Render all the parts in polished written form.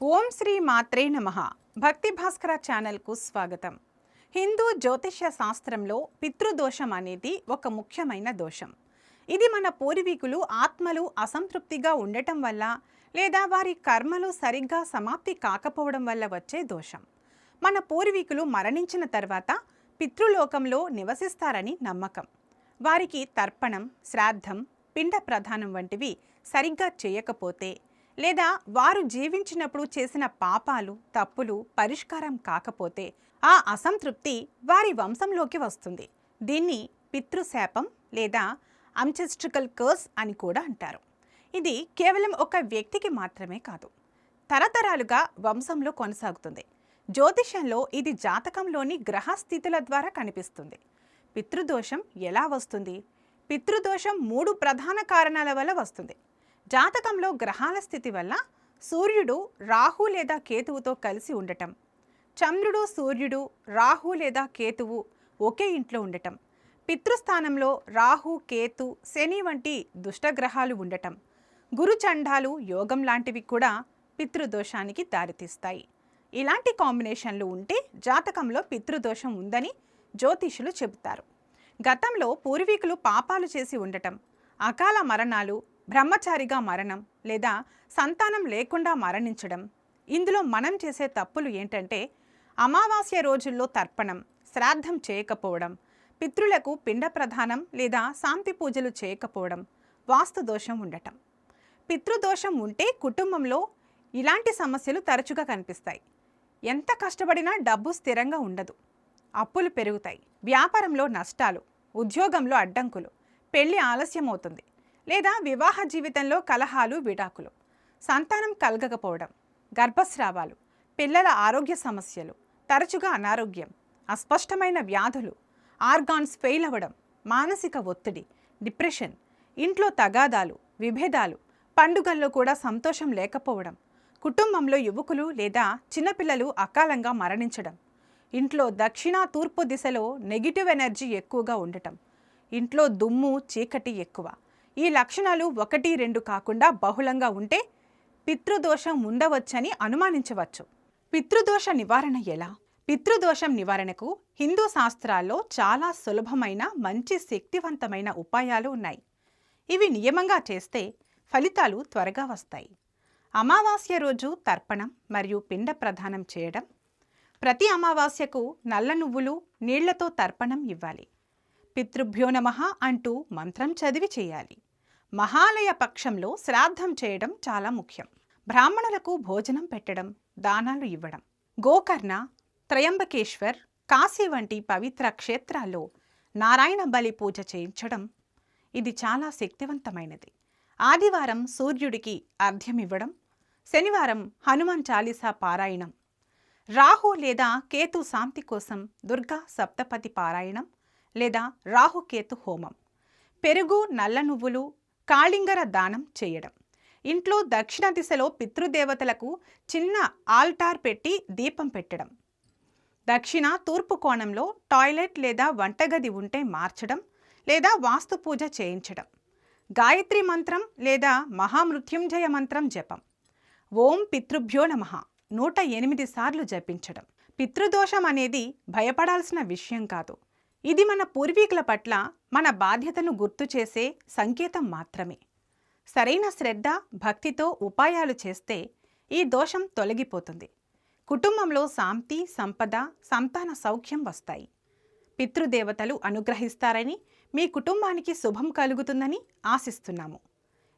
ఓం శ్రీ మాత్రే నమః. భక్తి భాస్కర ఛానల్కు స్వాగతం. హిందూ జ్యోతిష్య శాస్త్రంలో పితృదోషం అనేది ఒక ముఖ్యమైన దోషం. ఇది మన పూర్వీకులు ఆత్మలు అసంతృప్తిగా ఉండటం వల్ల లేదా వారి కర్మలు సరిగ్గా సమాప్తి కాకపోవడం వల్ల వచ్చే దోషం. మన పూర్వీకులు మరణించిన తర్వాత పితృలోకంలో నివసిస్తారని నమ్మకం. వారికి తర్పణం, శ్రాద్ధం, పిండ ప్రదానం వంటివి సరిగ్గా చేయకపోతే లేదా వారు జీవించినప్పుడు చేసిన పాపాలు, తప్పులు పరిష్కారం కాకపోతే ఆ అసంతృప్తి వారి వంశంలోకి వస్తుంది. దీన్ని పితృశాపం లేదా అంచెస్ట్రికల్ కర్స్ అని కూడా అంటారు. ఇది కేవలం ఒక వ్యక్తికి మాత్రమే కాదు, తరతరాలుగా వంశంలో కొనసాగుతుంది. జ్యోతిషంలో ఇది జాతకంలోని గ్రహస్థితుల ద్వారా కనిపిస్తుంది. పితృదోషం ఎలా వస్తుంది? పితృదోషం 3 ప్రధాన కారణాల వల్ల వస్తుంది. జాతకంలో గ్రహాల స్థితి వల్ల సూర్యుడు రాహు లేదా కేతువుతో కలిసి ఉండటం, చంద్రుడు, సూర్యుడు, రాహు లేదా కేతువు ఒకే ఇంట్లో ఉండటం, పితృస్థానంలో రాహు, కేతు, శని వంటి దుష్టగ్రహాలు ఉండటం, గురుచండాలు, యోగం లాంటివి కూడా పితృదోషానికి దారితీస్తాయి. ఇలాంటి కాంబినేషన్లు ఉంటే జాతకంలో పితృదోషం ఉందని జ్యోతిషులు చెబుతారు. గతంలో పూర్వీకులు పాపాలు చేసి ఉండటం, అకాల మరణాలు, బ్రహ్మచారిగా మరణం లేదా సంతానం లేకుండా మరణించడం. ఇందులో మనం చేసే తప్పులు ఏంటంటే అమావాస్య రోజుల్లో తర్పణం, శ్రాద్ధం చేయకపోవడం, పితృలకు పిండ ప్రదానం లేదా శాంతి పూజలు చేయకపోవడం, వాస్తు దోషం ఉండటం. పితృదోషం ఉంటే కుటుంబంలో ఇలాంటి సమస్యలు తరచుగా కనిపిస్తాయి. ఎంత కష్టపడినా డబ్బు స్థిరంగా ఉండదు, అప్పులు పెరుగుతాయి, వ్యాపారంలో నష్టాలు, ఉద్యోగంలో అడ్డంకులు, పెళ్లి ఆలస్యమవుతుంది లేదా వివాహ జీవితంలో కలహాలు, విడాకులు, సంతానం కలగకపోవడం, గర్భస్రావాలు, పిల్లల ఆరోగ్య సమస్యలు, తరచుగా అనారోగ్యం, అస్పష్టమైన వ్యాధులు, ఆర్గాన్స్ ఫెయిల్ అవ్వడం, మానసిక ఒత్తిడి, డిప్రెషన్, ఇంట్లో తగాదాలు, విభేదాలు, పండుగల్లో కూడా సంతోషం లేకపోవడం, కుటుంబంలో యువకులు లేదా చిన్నపిల్లలు అకాలంగా మరణించడం, ఇంట్లో దక్షిణ తూర్పు దిశలో నెగిటివ్ ఎనర్జీ ఎక్కువగా ఉండటం, ఇంట్లో దుమ్ము, చీకటి ఎక్కువ. ఈ లక్షణాలు 1, 2 కాకుండా బహుళంగా ఉంటే పితృదోషం ఉండవచ్చని అనుమానించవచ్చు. పితృదోష నివారణ ఎలా? పితృదోషం నివారణకు హిందూ శాస్త్రాల్లో చాలా సులభమైన, మంచి శక్తివంతమైన ఉపాయాలు ఉన్నాయి. ఇవి నియమంగా చేస్తే ఫలితాలు త్వరగా వస్తాయి. అమావాస్య రోజు తర్పణం మరియు పిండ ప్రదానం చేయడం. ప్రతి అమావాస్యకు నల్ల నువ్వులు నీళ్లతో తర్పణం ఇవ్వాలి. పితృభ్యో నమః అంటూ మంత్రం చదివి చేయాలి. మహాలయ పక్షంలో శ్రాద్ధం చేయడం చాలా ముఖ్యం. బ్రాహ్మణులకు భోజనం పెట్టడం, దానాలు ఇవ్వడం. గోకర్ణ, త్రయంబకేశ్వర్, కాశీ వంటి పవిత్ర క్షేత్రాల్లో నారాయణ బలి పూజ చేయించడం ఇది చాలా శక్తివంతమైనది. ఆదివారం సూర్యుడికి అర్ఘ్యం ఇవ్వడం, శనివారం హనుమాన్ చాలీసా పారాయణం, రాహు లేదా కేతు శాంతి కోసం దుర్గా సప్తపది పారాయణం లేదా రాహుకేతు హోమం, పెరుగు, నల్ల నువ్వులు, కాళింగర దానం చేయడం. ఇంట్లో దక్షిణ దిశలో పితృదేవతలకు చిన్న ఆల్టార్ పెట్టి దీపం పెట్టడం. దక్షిణ తూర్పు కోణంలో టాయిలెట్ లేదా వంటగది ఉంటే మార్చడం లేదా వాస్తు పూజ చేయించడం. గాయత్రి మంత్రం లేదా మహామృత్యుంజయ మంత్రం జపం. ఓం పితృభ్యో నమః 108 సార్లు జపించడం. పితృదోషం అనేది భయపడాల్సిన విషయం కాదు. ఇది మన పూర్వీకుల పట్ల మన బాధ్యతను గుర్తు చేసే సంకేతం మాత్రమే. సరైన శ్రద్ధ, భక్తితో ఉపాయాలు చేస్తే ఈ దోషం తొలగిపోతుంది. కుటుంబంలో శాంతి, సంపద, సంతాన సౌఖ్యం వస్తాయి. పితృదేవతలు అనుగ్రహిస్తారని, మీ కుటుంబానికి శుభం కలుగుతుందని ఆశిస్తున్నాము.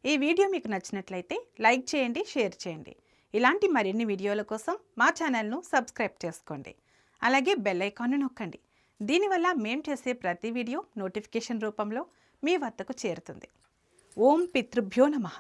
ఈ వీడియో మీకు నచ్చినట్లయితే లైక్ చేయండి, షేర్ చేయండి. ఇలాంటి మరిన్ని వీడియోల కోసం మా ఛానల్ను సబ్స్క్రైబ్ చేసుకోండి. అలాగే బెల్ ఐకాన్ను నొక్కండి. దీనివల్ల మేం చేసే ప్రతి వీడియో నోటిఫికేషన్ రూపంలో మీ వద్దకు చేరుతుంది. ఓం పితృభ్యో నమః.